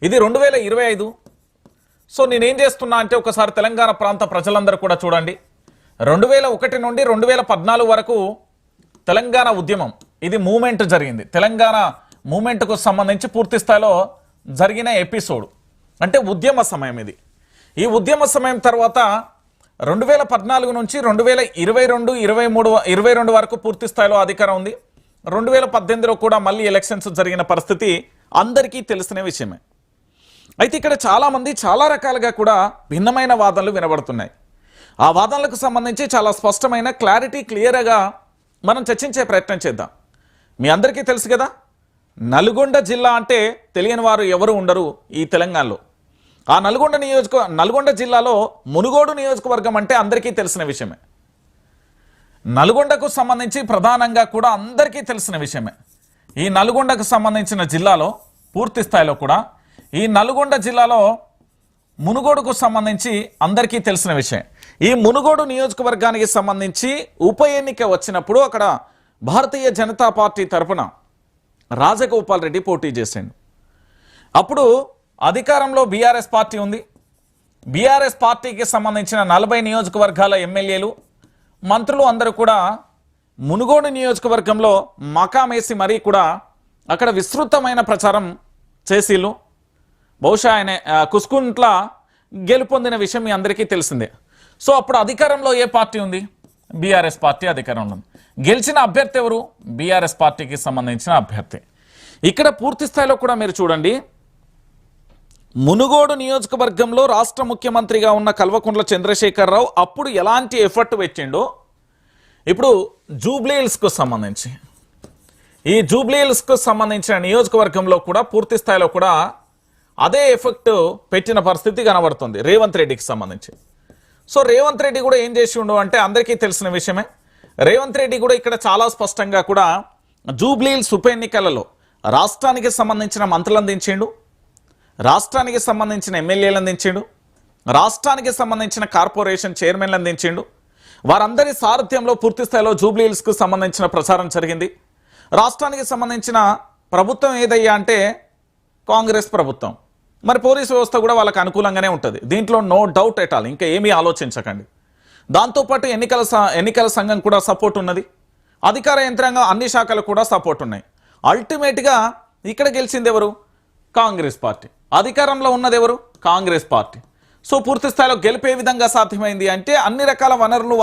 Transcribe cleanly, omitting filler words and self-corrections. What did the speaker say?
ఇది 2025. సో నేనేం చేస్తున్నా అంటే ఒకసారి తెలంగాణ ప్రాంత ప్రజలందరూ కూడా చూడండి. 2001 నుండి 2014 వరకు తెలంగాణ ఉద్యమం ఇది మూమెంట్ జరిగింది. తెలంగాణ మూమెంట్కు సంబంధించి పూర్తి స్థాయిలో జరిగిన ఎపిసోడ్ అంటే ఉద్యమ సమయం ఇది. ఈ ఉద్యమ సమయం తర్వాత 2014 నుంచి 2022 వరకు పూర్తి స్థాయిలో అధికారం ఉంది. 2018లో కూడా మళ్ళీ ఎలక్షన్స్ జరిగిన పరిస్థితి అందరికీ తెలిసిన విషయమే. అయితే ఇక్కడ చాలామంది చాలా రకాలుగా కూడా భిన్నమైన వాదనలు వినబడుతున్నాయి. ఆ వాదనలకు సంబంధించి చాలా స్పష్టమైన క్లియర్గా మనం చర్చించే ప్రయత్నం చేద్దాం. మీ అందరికీ తెలుసు కదా, నల్గొండ జిల్లా అంటే తెలియని వారు ఎవరు ఉండరు ఈ తెలంగాణలో. ఆ నల్గొండ జిల్లాలో మునుగోడు నియోజకవర్గం అంటే అందరికీ తెలిసిన విషయమే. నల్గొండకు సంబంధించి ప్రధానంగా కూడా అందరికీ తెలిసిన విషయమే. ఈ నల్గొండకు సంబంధించిన జిల్లాలో పూర్తి స్థాయిలో కూడా ఈ నల్గొండ జిల్లాలో మునుగోడుకు సంబంధించి అందరికీ తెలిసిన విషయం. ఈ మునుగోడు నియోజకవర్గానికి సంబంధించి ఉప ఎన్నిక వచ్చినప్పుడు అక్కడ భారతీయ జనతా పార్టీ తరఫున రాజగోపాల్ రెడ్డి పోటీ చేశాడు. అప్పుడు అధికారంలో బీఆర్ఎస్ పార్టీ ఉంది. బీఆర్ఎస్ పార్టీకి సంబంధించిన 40 నియోజకవర్గాల ఎమ్మెల్యేలు మంత్రులు అందరూ కూడా మునుగోడు నియోజకవర్గంలో మకామేసి మరీ కూడా అక్కడ విస్తృతమైన ప్రచారం చేసిళ్ళు. బహుశా ఆయన కుస్కుంట్ల గెలుపొందిన విషయం మీ అందరికీ తెలిసిందే. సో అప్పుడు అధికారంలో ఏ పార్టీ ఉంది? బీఆర్ఎస్ పార్టీ అధికారంలో ఉంది. గెలిచిన అభ్యర్థి ఎవరు? బీఆర్ఎస్ పార్టీకి సంబంధించిన అభ్యర్థి. ఇక్కడ పూర్తి స్థాయిలో కూడా మీరు చూడండి, మునుగోడు నియోజకవర్గంలో రాష్ట్ర ముఖ్యమంత్రిగా ఉన్న కల్వకుంట్ల చంద్రశేఖరరావు అప్పుడు ఎలాంటి ఎఫర్ట్ పెట్టిండో ఇప్పుడు జూబ్లీహిల్స్కు సంబంధించి ఈ జూబ్లీహిల్స్కు సంబంధించిన నియోజకవర్గంలో కూడా పూర్తి స్థాయిలో కూడా అదే ఎఫెక్ట్ పెట్టిన పరిస్థితి కనబడుతుంది రేవంత్ రెడ్డికి సంబంధించి. సో రేవంత్ రెడ్డి కూడా ఏం చేసి ఉండు అంటే అందరికీ తెలిసిన విషయమే. రేవంత్ రెడ్డి కూడా ఇక్కడ చాలా స్పష్టంగా కూడా జూబ్లీహిల్స్ ఉప ఎన్నికలలో రాష్ట్రానికి సంబంధించిన మంత్రులను దించిండు, రాష్ట్రానికి సంబంధించిన ఎమ్మెల్యేలను దించిండు, రాష్ట్రానికి సంబంధించిన కార్పొరేషన్ చైర్మన్లను దించిండు. వారందరి సారథ్యంలో పూర్తి స్థాయిలో జూబ్లీహిల్స్కు సంబంధించిన ప్రచారం జరిగింది. రాష్ట్రానికి సంబంధించిన ప్రభుత్వం ఏదయ్యా అంటే కాంగ్రెస్ ప్రభుత్వం. మరి పోలీసు వ్యవస్థ కూడా వాళ్ళకి అనుకూలంగానే ఉంటుంది. దీంట్లో నో డౌట్ ఎట్ ఆల్, ఇంకా ఏమీ ఆలోచించకండి. దాంతోపాటు ఎన్నికల సంఘం కూడా సపోర్ట్ ఉన్నది. అధికార యంత్రాంగం అన్ని శాఖలు కూడా సపోర్ట్ ఉన్నాయి. అల్టిమేట్గా ఇక్కడ గెలిచింది ఎవరు? కాంగ్రెస్ పార్టీ. అధికారంలో ఉన్నది ఎవరు? కాంగ్రెస్ పార్టీ. సో పూర్తి స్థాయిలో గెలిపే విధంగా సాధ్యమైంది అంటే అన్ని రకాల వనరులు